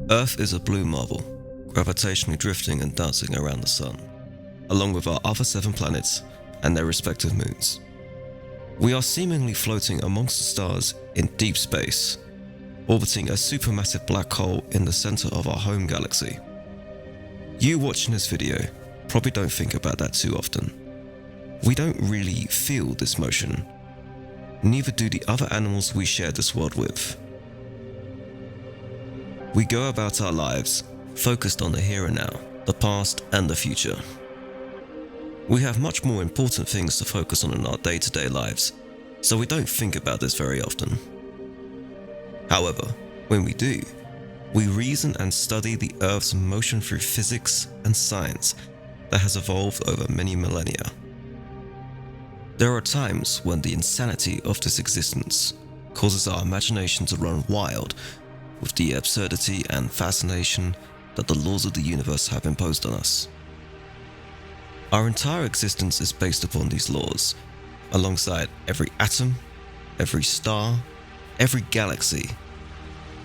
Earth is a blue marble, gravitationally drifting and dancing around the Sun, along with our other 7 planets and their respective moons. We are seemingly floating amongst the stars in deep space, orbiting a supermassive black hole in the center of our home galaxy. You watching this video probably don't think about that too often. We don't really feel this motion, neither do the other animals we share this world with. We go about our lives focused on the here and now, the past and the future. We have much more important things to focus on in our day-to-day lives, so we don't think about this very often. However, when we do, we reason and study the Earth's motion through physics and science that has evolved over many millennia. There are times when the insanity of this existence causes our imagination to run wild with the absurdity and fascination that the laws of the universe have imposed on us. Our entire existence is based upon these laws, alongside every atom, every star, every galaxy.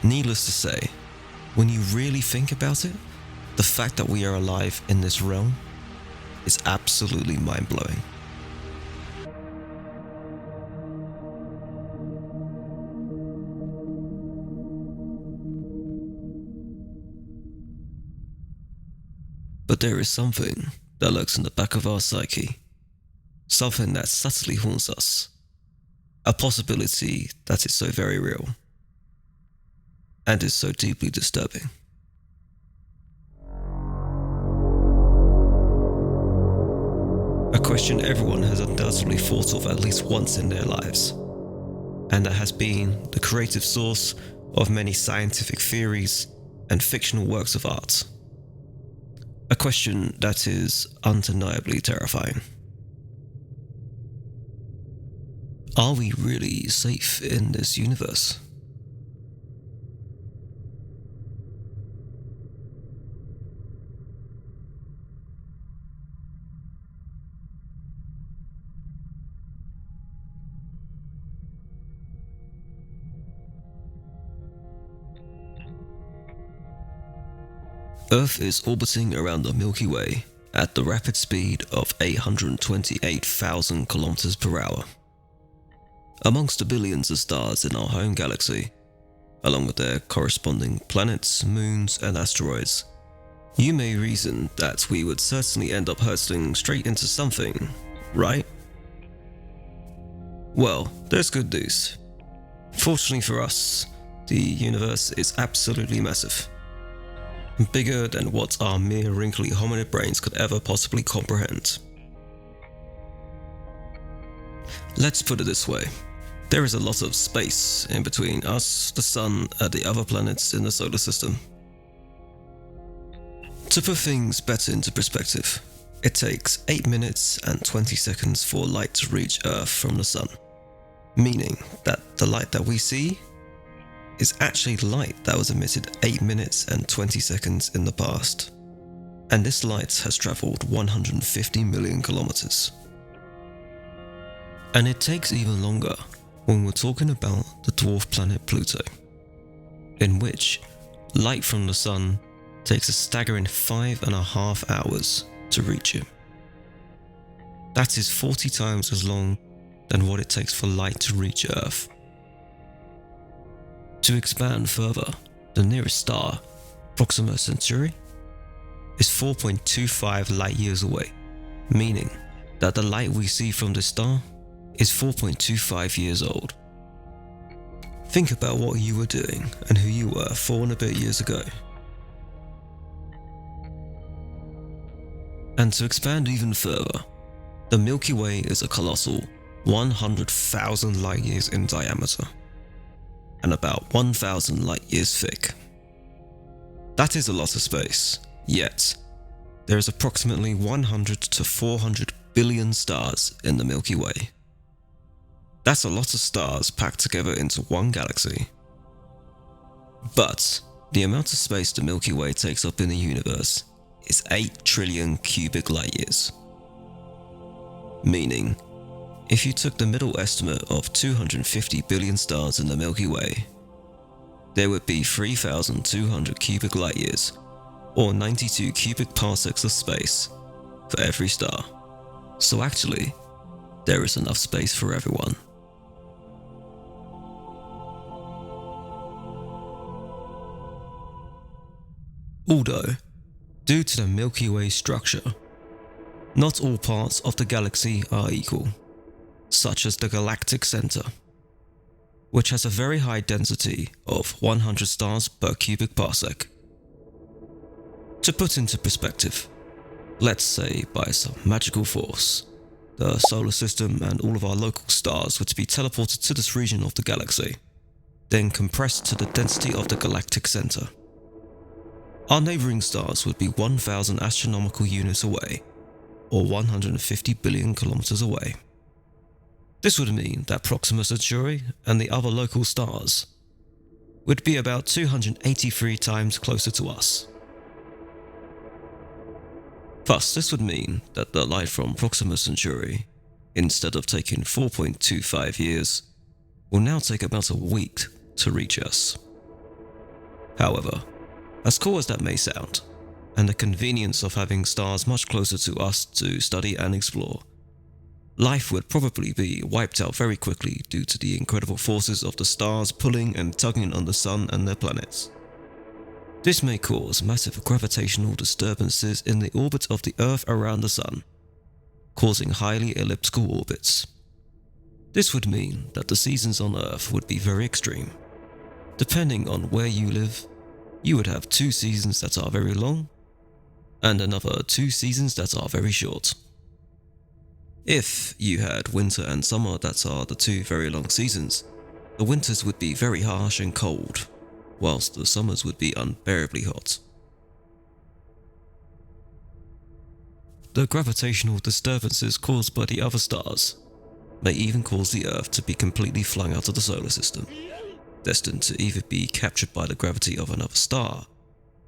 Needless to say, when you really think about it, the fact that we are alive in this realm is absolutely mind-blowing. But there is something that lurks in the back of our psyche, something that subtly haunts us, a possibility that is so very real, and is so deeply disturbing. A question everyone has undoubtedly thought of at least once in their lives, and that has been the creative source of many scientific theories and fictional works of art. A question that is undeniably terrifying. Are we really safe in this universe? Earth is orbiting around the Milky Way at the rapid speed of 828,000 kilometers per hour. Amongst the billions of stars in our home galaxy, along with their corresponding planets, moons, and asteroids, you may reason that we would certainly end up hurtling straight into something, right? Well, there's good news. Fortunately for us, the universe is absolutely massive. Bigger than what our mere wrinkly hominid brains could ever possibly comprehend. Let's put it this way. There is a lot of space in between us, the Sun, and the other planets in the solar system. To put things better into perspective, it takes 8 minutes and 20 seconds for light to reach Earth from the Sun, meaning that the light that we see is actually light that was emitted 8 minutes and 20 seconds in the past. And this light has travelled 150 million kilometers. And it takes even longer when we're talking about the dwarf planet Pluto, in which light from the Sun takes a staggering 5.5 hours to reach it. That is 40 times as long than what it takes for light to reach Earth. To expand further, the nearest star, Proxima Centauri, is 4.25 light years away, meaning that the light we see from this star is 4.25 years old. Think about what you were doing and who you were 4 and a bit years ago. And to expand even further, the Milky Way is a colossal 100,000 light years in diameter, and about 1,000 light years thick. That is a lot of space, yet there is approximately 100 to 400 billion stars in the Milky Way. That's a lot of stars packed together into one galaxy. But the amount of space the Milky Way takes up in the universe is 8 trillion cubic light years. Meaning, if you took the middle estimate of 250 billion stars in the Milky Way, there would be 3,200 cubic light years, or 92 cubic parsecs of space, for every star. So actually, there is enough space for everyone. Although, due to the Milky Way structure, not all parts of the galaxy are equal, such as the galactic center, which has a very high density of 100 stars per cubic parsec. To put into perspective, let's say by some magical force, the solar system and all of our local stars were to be teleported to this region of the galaxy, then compressed to the density of the galactic center. Our neighboring stars would be 1,000 astronomical units away, or 150 billion kilometers away. This would mean that Proxima Centauri and the other local stars would be about 283 times closer to us. Thus, this would mean that the light from Proxima Centauri, instead of taking 4.25 years, will now take about a week to reach us. However, as cool as that may sound, and the convenience of having stars much closer to us to study and explore, life would probably be wiped out very quickly due to the incredible forces of the stars pulling and tugging on the sun and their planets. This may cause massive gravitational disturbances in the orbit of the Earth around the sun, causing highly elliptical orbits. This would mean that the seasons on Earth would be very extreme. Depending on where you live, you would have 2 seasons that are very long, and another 2 seasons that are very short. If you had winter and summer that are the 2 very long seasons, the winters would be very harsh and cold, whilst the summers would be unbearably hot. The gravitational disturbances caused by the other stars may even cause the Earth to be completely flung out of the solar system, destined to either be captured by the gravity of another star,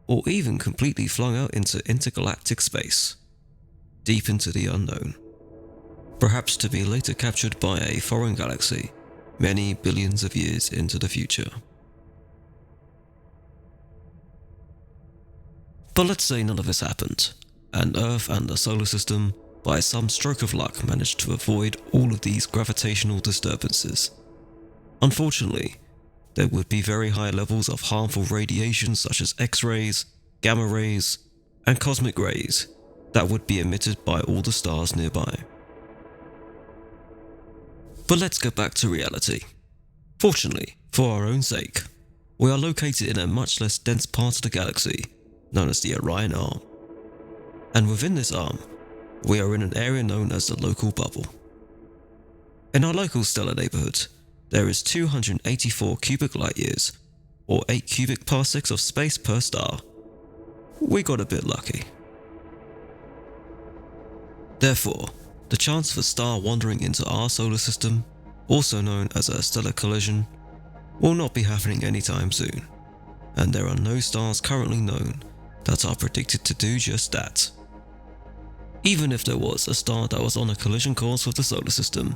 or even completely flung out into intergalactic space, deep into the unknown, perhaps to be later captured by a foreign galaxy many billions of years into the future. But let's say none of this happened, and Earth and the solar system, by some stroke of luck, managed to avoid all of these gravitational disturbances. Unfortunately, there would be very high levels of harmful radiation such as X-rays, gamma rays, and cosmic rays that would be emitted by all the stars nearby. But let's get back to reality. Fortunately, for our own sake, we are located in a much less dense part of the galaxy, known as the Orion Arm. And within this arm, we are in an area known as the local bubble. In our local stellar neighborhood, there is 284 cubic light years, or 8 cubic parsecs of space per star. We got a bit lucky. Therefore, the chance of a star wandering into our solar system, also known as a stellar collision, will not be happening anytime soon, and there are no stars currently known that are predicted to do just that. Even if there was a star that was on a collision course with the solar system,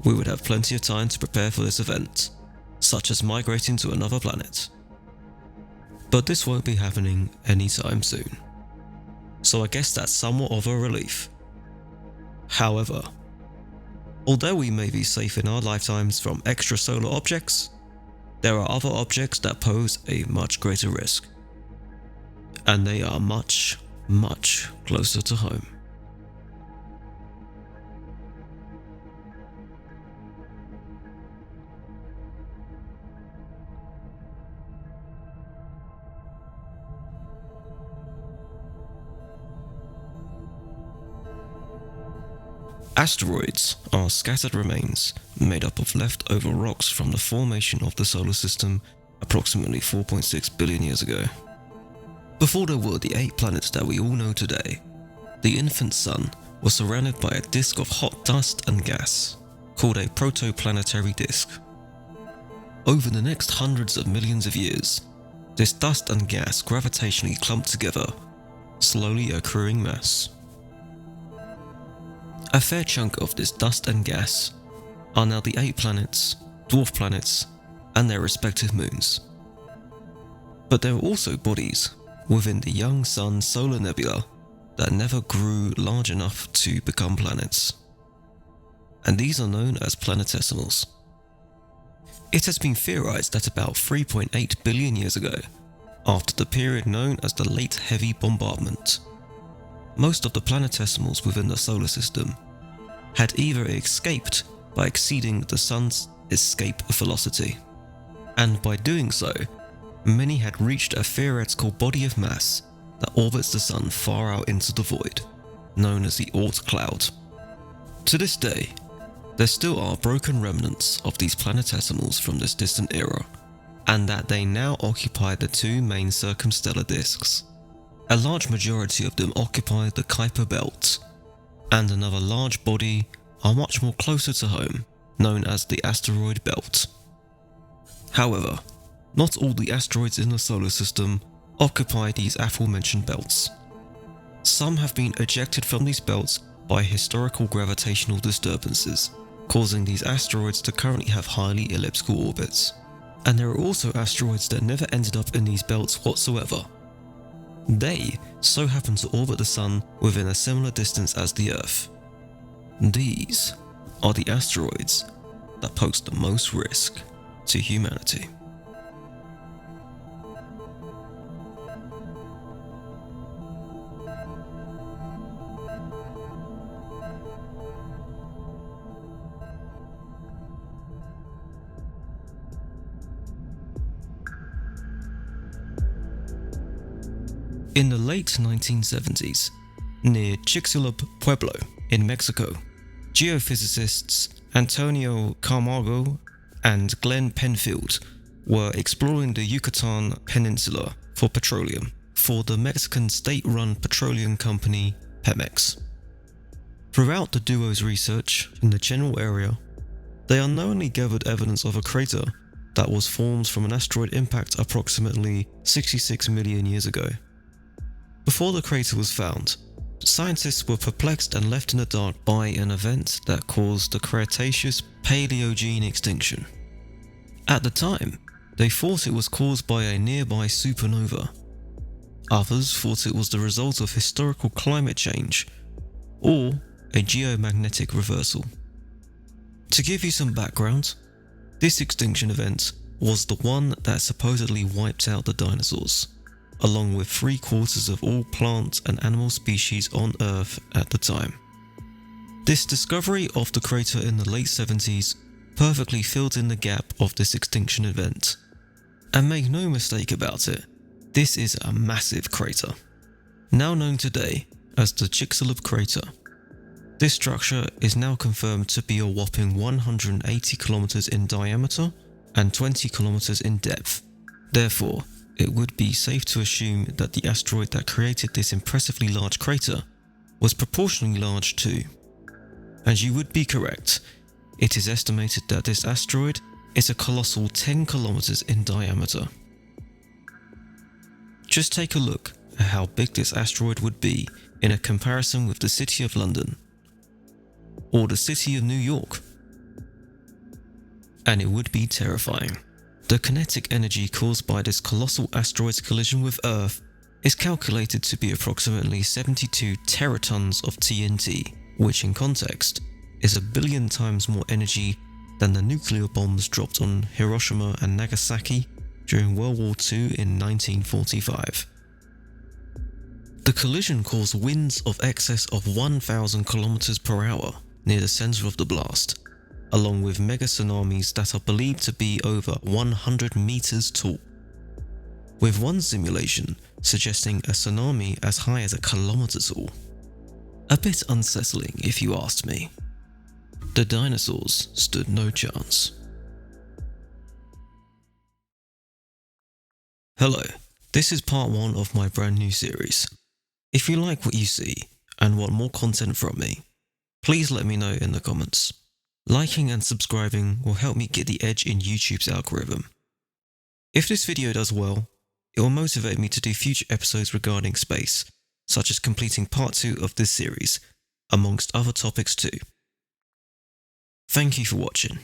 we would have plenty of time to prepare for this event, such as migrating to another planet. But this won't be happening anytime soon, so I guess that's somewhat of a relief. However, although we may be safe in our lifetimes from extrasolar objects, there are other objects that pose a much greater risk, and they are much, much closer to home. Asteroids are scattered remains made up of leftover rocks from the formation of the solar system approximately 4.6 billion years ago. Before there were the 8 planets that we all know today, the infant sun was surrounded by a disk of hot dust and gas, called a protoplanetary disk. Over the next hundreds of millions of years, this dust and gas gravitationally clumped together, slowly accruing mass. A fair chunk of this dust and gas are now the 8 planets, dwarf planets, and their respective moons. But there are also bodies within the young Sun solar nebula that never grew large enough to become planets. And these are known as planetesimals. It has been theorized that about 3.8 billion years ago, after the period known as the Late Heavy Bombardment, most of the planetesimals within the solar system had either escaped by exceeding the Sun's escape velocity, and by doing so, many had reached a theoretical body of mass that orbits the Sun far out into the void, known as the Oort cloud. To this day, there still are broken remnants of these planetesimals from this distant era, and that they now occupy the two main circumstellar disks. A large majority of them occupy the Kuiper belt, and another large body are much more closer to home, known as the asteroid belt. However, not all the asteroids in the solar system occupy these aforementioned belts. Some have been ejected from these belts by historical gravitational disturbances, causing these asteroids to currently have highly elliptical orbits. And there are also asteroids that never ended up in these belts whatsoever. They so happen to orbit the Sun within a similar distance as the Earth. These are the asteroids that pose the most risk to humanity. In the late 1970s, near Chicxulub Pueblo in Mexico, geophysicists Antonio Camargo and Glenn Penfield were exploring the Yucatan Peninsula for petroleum for the Mexican state-run petroleum company Pemex. Throughout the duo's research in the general area, they unknowingly gathered evidence of a crater that was formed from an asteroid impact approximately 66 million years ago. Before the crater was found, scientists were perplexed and left in the dark by an event that caused the Cretaceous Paleogene extinction. At the time, they thought it was caused by a nearby supernova. Others thought it was the result of historical climate change or a geomagnetic reversal. To give you some background, this extinction event was the one that supposedly wiped out the dinosaurs, along with 3/4 of all plant and animal species on Earth at the time. This discovery of the crater in the late 70s perfectly filled in the gap of this extinction event. And make no mistake about it, this is a massive crater. Now known today as the Chicxulub crater, this structure is now confirmed to be a whopping 180 kilometers in diameter and 20 kilometers in depth. Therefore, it would be safe to assume that the asteroid that created this impressively large crater was proportionally large too. And you would be correct, it is estimated that this asteroid is a colossal 10 kilometers in diameter. Just take a look at how big this asteroid would be in a comparison with the city of London, or the city of New York, and it would be terrifying. The kinetic energy caused by this colossal asteroid's collision with Earth is calculated to be approximately 72 teratons of TNT, which in context is 1 billion times more energy than the nuclear bombs dropped on Hiroshima and Nagasaki during World War II in 1945. The collision caused winds of excess of 1,000 kilometers per hour near the center of the blast, along with mega tsunamis that are believed to be over 100 meters tall, with one simulation suggesting a tsunami as high as 1 kilometer tall. A bit unsettling if you asked me. The dinosaurs stood no chance. Hello, this is part 1 of my brand new series. If you like what you see and want more content from me, please let me know in the comments. Liking and subscribing will help me get the edge in YouTube's algorithm. If this video does well, it will motivate me to do future episodes regarding space, such as completing part 2 of this series, amongst other topics too. Thank you for watching.